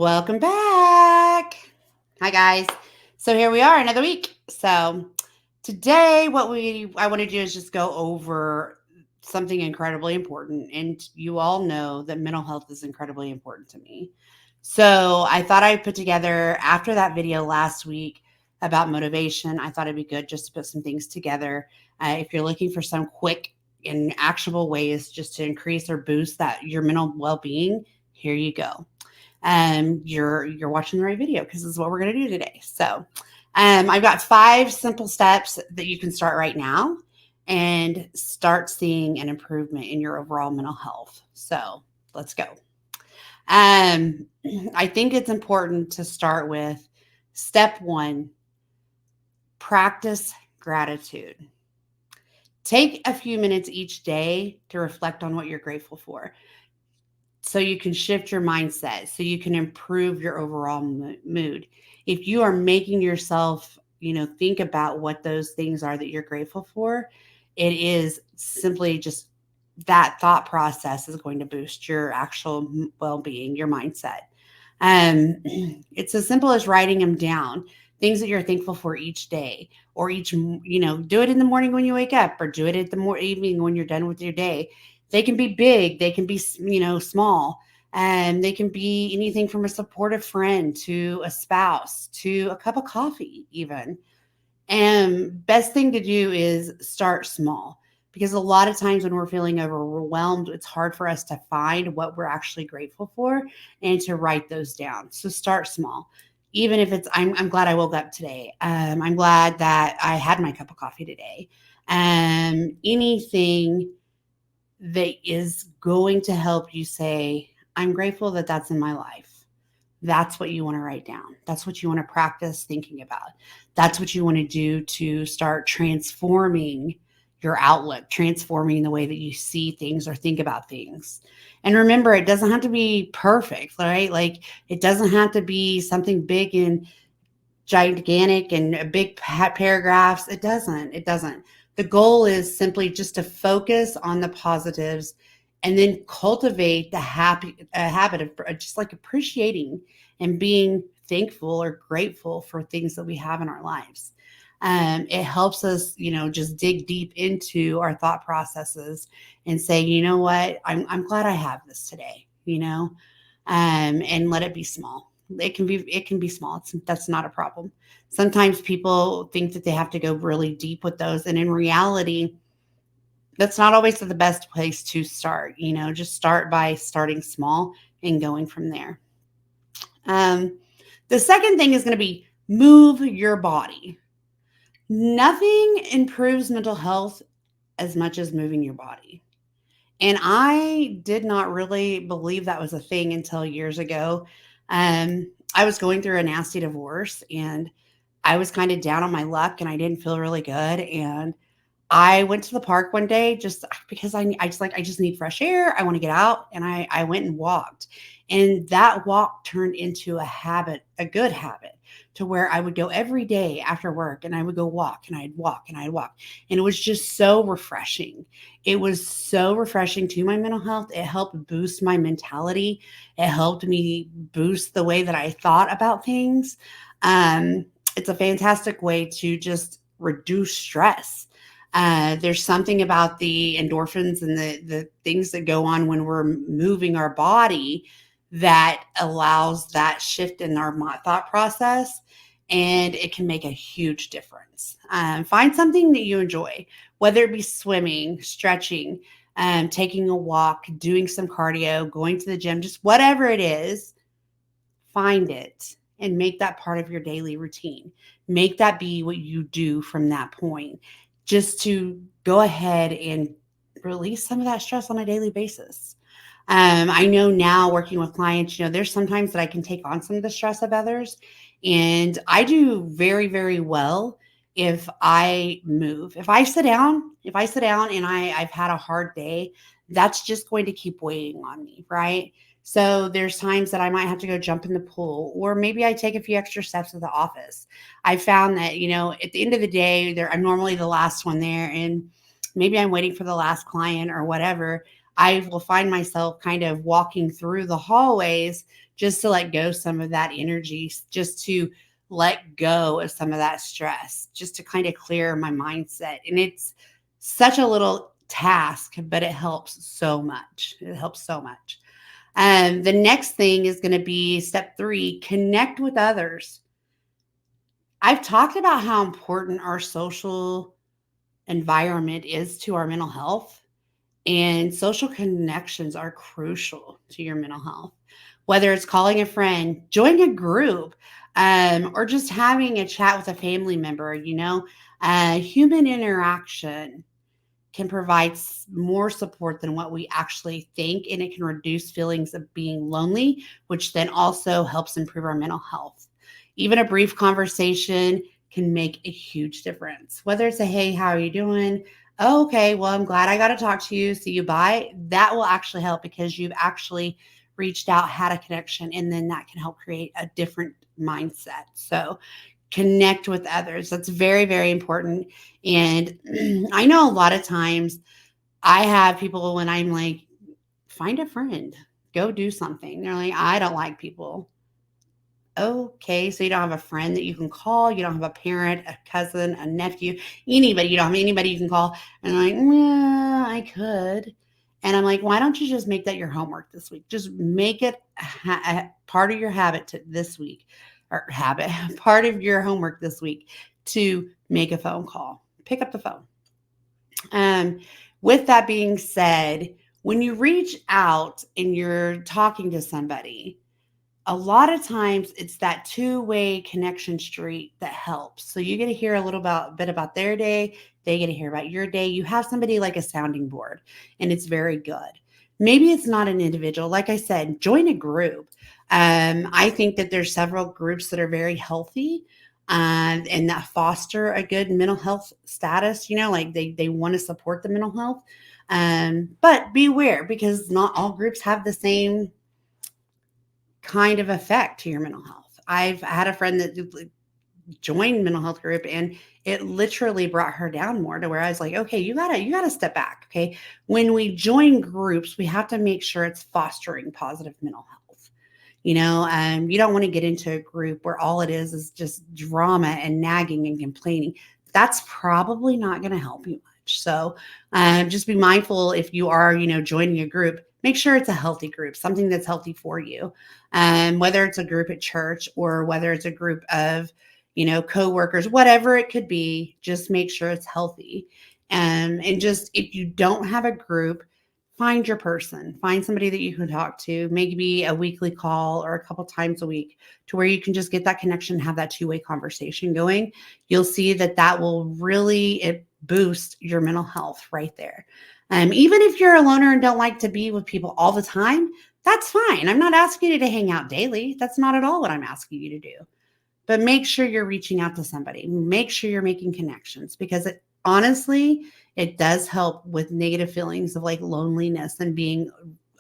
Welcome back. Hi guys. So here we are another week. So today what I want to do is just go over something incredibly important, and you all know that mental health is incredibly important to me. So I thought I'd put together after that video last week about motivation. I thought it'd be good just to put some things together. If you're looking for some quick and actionable ways just to increase or boost that your mental well-being, here you go. You're watching the right video because this is what we're going to do today. So I've got 5 simple steps that you can start right now and start seeing an improvement in your overall mental health. So let's go. Um, I think it's important to start with step 1: practice gratitude. Take a few minutes each day to reflect on what you're grateful for, so you can shift your mindset, so you can improve your overall mood. If you are making yourself, think about what those things are that you're grateful for, it is simply just that thought process is going to boost your actual well-being, your mindset. um it's as simple as writing them down, things that you're thankful for each day, or do it in the morning when you wake up, or do it at the more evening when you're done with your day. They can be big, they can be small, and they can be anything from a supportive friend to a spouse to a cup of coffee even. And best thing to do is start small, because a lot of times when we're feeling overwhelmed, it's hard for us to find what we're actually grateful for and to write those down. So start small. Even if it's I'm glad I woke up today. I'm glad that I had my cup of coffee today. Anything that is going to help you say, I'm grateful that that's in my life. That's what you want to write down. That's what you want to practice thinking about. That's what you want to do to start transforming your outlook, transforming the way that you see things or think about things. And remember, it doesn't have to be perfect, right? Like, it doesn't have to be something big and gigantic and big paragraphs. It doesn't. The goal is simply just to focus on the positives, and then cultivate the habit of just like appreciating and being thankful or grateful for things that we have in our lives. It helps us, just dig deep into our thought processes and say, you know what, I'm glad I have this today, and let it be small. It can be small. That's not a problem. Sometimes people think that they have to go really deep with those, and in reality, that's not always the best place to start. Just start by starting small and going from there. Um, the second thing is going to be move your body. Nothing improves mental health as much as moving your body. And I did not really believe that was a thing until years ago. I was going through a nasty divorce, and I was kind of down on my luck, and I didn't feel really good. And I went to the park one day just because I just need fresh air. I want to get out. And I went and walked. And that walk turned into a habit, a good habit, to where I would go every day after work, and I would go walk, and I'd walk, and I'd walk. And it was just so refreshing. It was so refreshing to my mental health. It helped boost my mentality. It helped me boost the way that I thought about things. It's a fantastic way to just reduce stress. There's something about the endorphins and the things that go on when we're moving our body that allows that shift in our thought process, and it can make a huge difference. Find something that you enjoy, whether it be swimming, stretching, taking a walk, doing some cardio, going to the gym, just whatever it is. Find it and make that part of your daily routine. Make that be what you do from that point, just to go ahead and release some of that stress on a daily basis. I know now, working with clients, there's sometimes that I can take on some of the stress of others. And I do very, very well if I move. If I sit down and I've had a hard day, that's just going to keep weighing on me, right? So there's times that I might have to go jump in the pool, or maybe I take a few extra steps at the office. I found that, at the end of the day, I'm normally the last one there, and maybe I'm waiting for the last client or whatever. I will find myself kind of walking through the hallways, just to let go some of that energy, just to let go of some of that stress, just to kind of clear my mindset. And it's such a little task, but it helps so much. It helps so much. The next thing is going to be step 3, connect with others. I've talked about how important our social environment is to our mental health, and social connections are crucial to your mental health. Whether it's calling a friend, joining a group, or just having a chat with a family member, human interaction can provide more support than what we actually think, and it can reduce feelings of being lonely, which then also helps improve our mental health. Even a brief conversation can make a huge difference. Whether it's a hey, how are you doing? Oh, okay, well, I'm glad I got to talk to you. See you, bye. That will actually help because you've actually reached out, had a connection, and then that can help create a different mindset. So connect with others. That's very, very important. And I know a lot of times I have people when I'm like, find a friend, go do something. They're like, I don't like people. Okay, so you don't have a friend that you can call. You don't have a parent, a cousin, a nephew, anybody. You don't have anybody you can call. And I'm like, yeah, I could. And I'm like, why don't you just make that your homework this week? Just make it a part of your habit this week, or habit, part of your homework this week to make a phone call. Pick up the phone. Um, with that being said, when you reach out and you're talking to somebody, a lot of times it's that two-way connection street that helps. So you get to hear a bit about their day. They get to hear about your day. You have somebody like a sounding board, and it's very good. Maybe it's not an individual. Like I said, join a group. I think that there's several groups that are very healthy, and that foster a good mental health status. Like they want to support the mental health. But beware, because not all groups have the same kind of effect to your mental health. I've had a friend that joined mental health group, and it literally brought her down more, to where I was like, okay, you gotta step back. Okay. When we join groups, we have to make sure it's fostering positive mental health. You don't want to get into a group where all it is just drama and nagging and complaining. That's probably not going to help you much. So just be mindful if you are, joining a group, make sure it's a healthy group, something that's healthy for you. Whether it's a group at church or whether it's a group of, coworkers, whatever it could be, just make sure it's healthy. And just, if you don't have a group, find your person, find somebody that you can talk to, maybe a weekly call or a couple times a week, to where you can just get that connection, have that two-way conversation going. You'll see that will really boost your mental health right there. Even if you're a loner and don't like to be with people all the time, that's fine. I'm not asking you to hang out daily. That's not at all what I'm asking you to do. But make sure you're reaching out to somebody. Make sure you're making connections, because honestly, it does help with negative feelings of like loneliness and being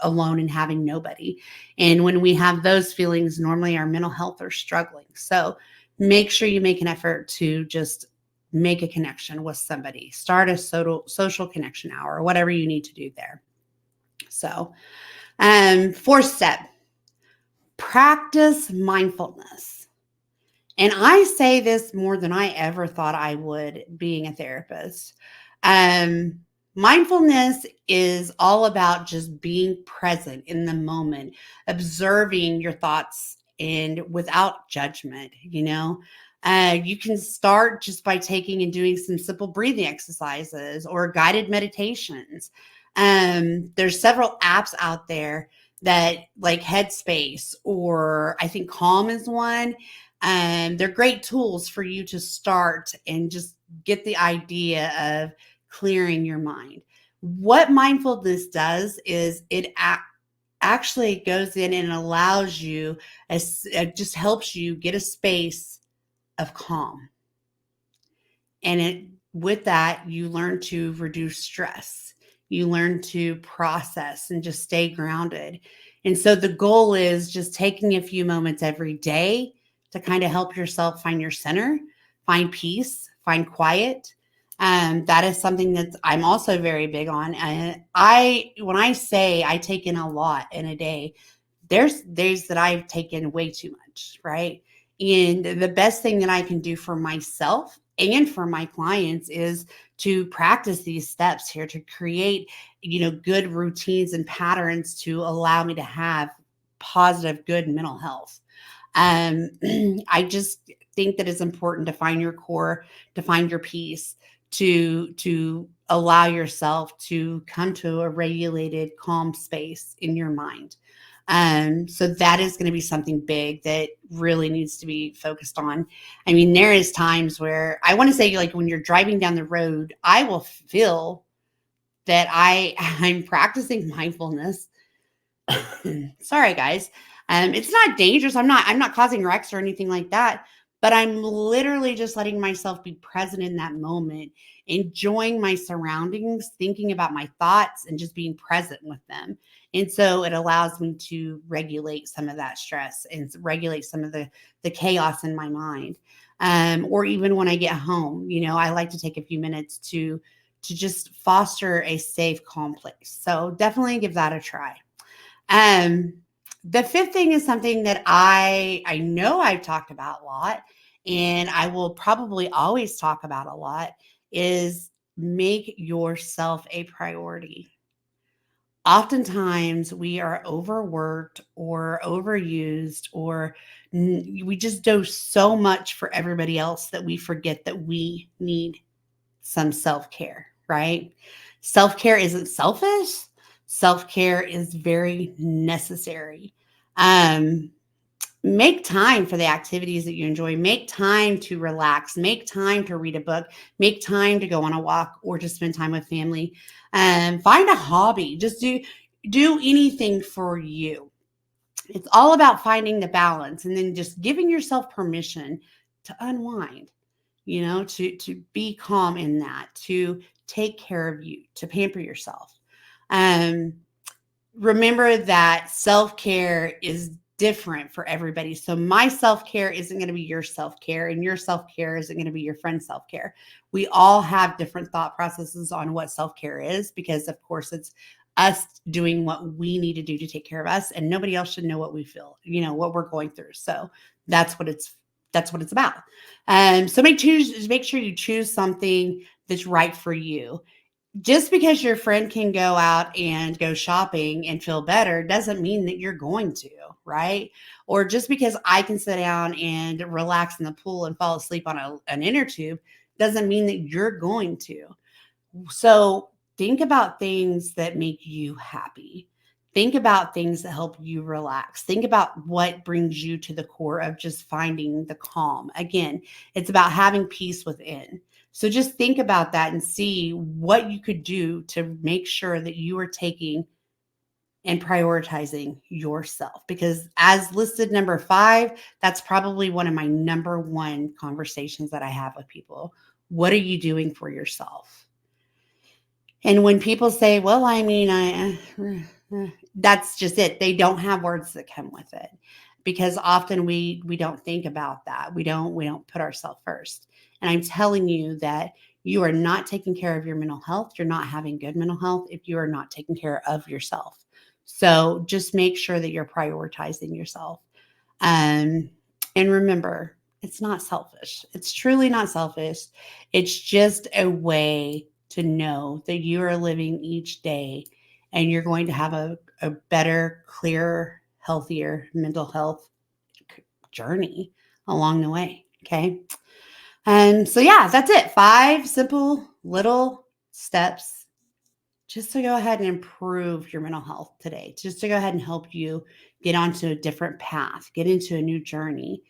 alone and having nobody. And when we have those feelings, normally our mental health are struggling. So make sure you make an effort to just make a connection with somebody. Start a social connection hour, or whatever you need to do there. So, fourth step, practice mindfulness. And I say this more than I ever thought I would, being a therapist. Mindfulness is all about just being present in the moment, observing your thoughts and without judgment. You can start just by taking and doing some simple breathing exercises or guided meditations. There's several apps out there that, like Headspace, or I think Calm is one. They're great tools for you to start and just get the idea of clearing your mind. What mindfulness does is it actually goes in and allows you, it just helps you get a space of calm. And with that, you learn to reduce stress. You learn to process and just stay grounded. And so the goal is just taking a few moments every day to kind of help yourself find your center, find peace, find quiet. That is something that I'm also very big on. And when I say I take in a lot in a day, there's days that I've taken way too much, right? And the best thing that I can do for myself and for my clients is to practice these steps here to create, good routines and patterns to allow me to have positive, good mental health. Um, I just think that it's important to find your core, to find your peace, to allow yourself to come to a regulated, calm space in your mind. So that is going to be something big that really needs to be focused on. I mean, there is times where I want to say, like when you're driving down the road, I will feel that I'm practicing mindfulness. Sorry, guys. It's not dangerous. I'm not causing wrecks or anything like that. But I'm literally just letting myself be present in that moment, enjoying my surroundings, thinking about my thoughts, and just being present with them. And so it allows me to regulate some of that stress and regulate some of the chaos in my mind. Or even when I get home, I like to take a few minutes to just foster a safe, calm place. So definitely give that a try. Um, the fifth thing is something that I know I've talked about a lot, and I will probably always talk about a lot, is make yourself a priority. Oftentimes we are overworked or overused, or we just do so much for everybody else that we forget that we need some self care, right? Self care isn't selfish. Self care is very necessary. Um, Make time for the activities that you enjoy. Make time to relax. Make time to read a book. Make time to go on a walk or to spend time with family. Find a hobby. Just do anything for you. It's all about finding the balance and then just giving yourself permission to unwind, to be calm in that, to take care of you, to pamper yourself. Um, Remember that self-care is different for everybody. So my self-care isn't going to be your self-care, and your self-care isn't going to be your friend's self-care. We all have different thought processes on what self-care is, because of course it's us doing what we need to do to take care of us, and nobody else should know what we feel, what we're going through. So that's what it's that's what it's about. So make sure you choose something that's right for you. Just because your friend can go out and go shopping and feel better doesn't mean that you're going to, right? Or just because I can sit down and relax in the pool and fall asleep on an inner tube doesn't mean that you're going to. So think about things that make you happy. Think about things that help you relax. Think about what brings you to the core of just finding the calm. Again, it's about having peace within. So just think about that and see what you could do to make sure that you are taking and prioritizing yourself. Because as listed number 5, that's probably one of my number one conversations that I have with people. What are you doing for yourself? And when people say, well, I mean, that's just it. They don't have words that come with it, because often we don't think about that. We don't put ourselves first. And I'm telling you that you are not taking care of your mental health. You're not having good mental health if you are not taking care of yourself. So just make sure that you're prioritizing yourself. Um, and remember, it's not selfish. It's truly not selfish. It's just a way to know that you are living each day and you're going to have a better, clearer, healthier mental health journey along the way. Okay. And so, yeah, that's it. 5 simple little steps just to go ahead and improve your mental health today, just to go ahead and help you get onto a different path, get into a new journey.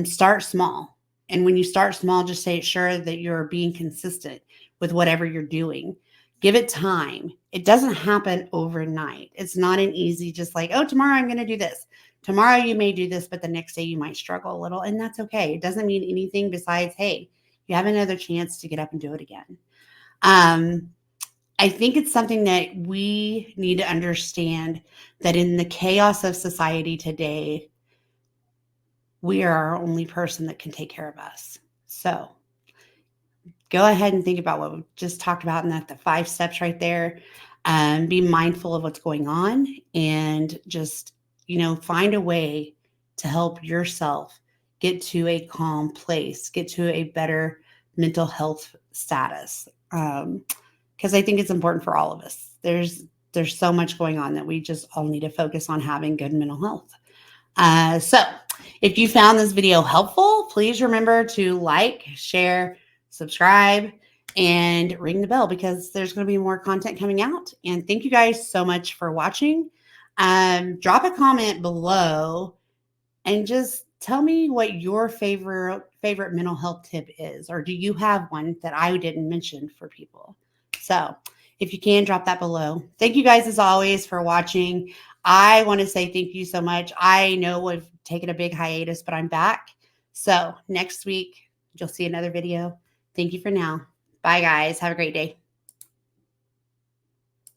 Start small. And when you start small, just say sure that you're being consistent with whatever you're doing. Give it time. It doesn't happen overnight. It's not an easy, just like, oh, tomorrow I'm going to do this. Tomorrow you may do this, but the next day you might struggle a little. And that's okay. It doesn't mean anything besides, hey, you have another chance to get up and do it again. Um, I think it's something that we need to understand, that in the chaos of society today, we are our only person that can take care of us. So go ahead and think about what we just talked about in the 5 steps right there. Be mindful of what's going on and just find a way to help yourself get to a calm place, get to a better mental health status. Because I think it's important for all of us. There's so much going on that we just all need to focus on having good mental health. So, if you found this video helpful, please remember to like, share, subscribe, and ring the bell because there's going to be more content coming out. And thank you guys so much for watching. Drop a comment below and just tell me what your favorite mental health tip is, or do you have one that I didn't mention for people? So if you can, drop that below. Thank you guys as always for watching. I want to say thank you so much. I know we've taken a big hiatus, but I'm back. So next week you'll see another video. Thank you for now. Bye guys. Have a great day.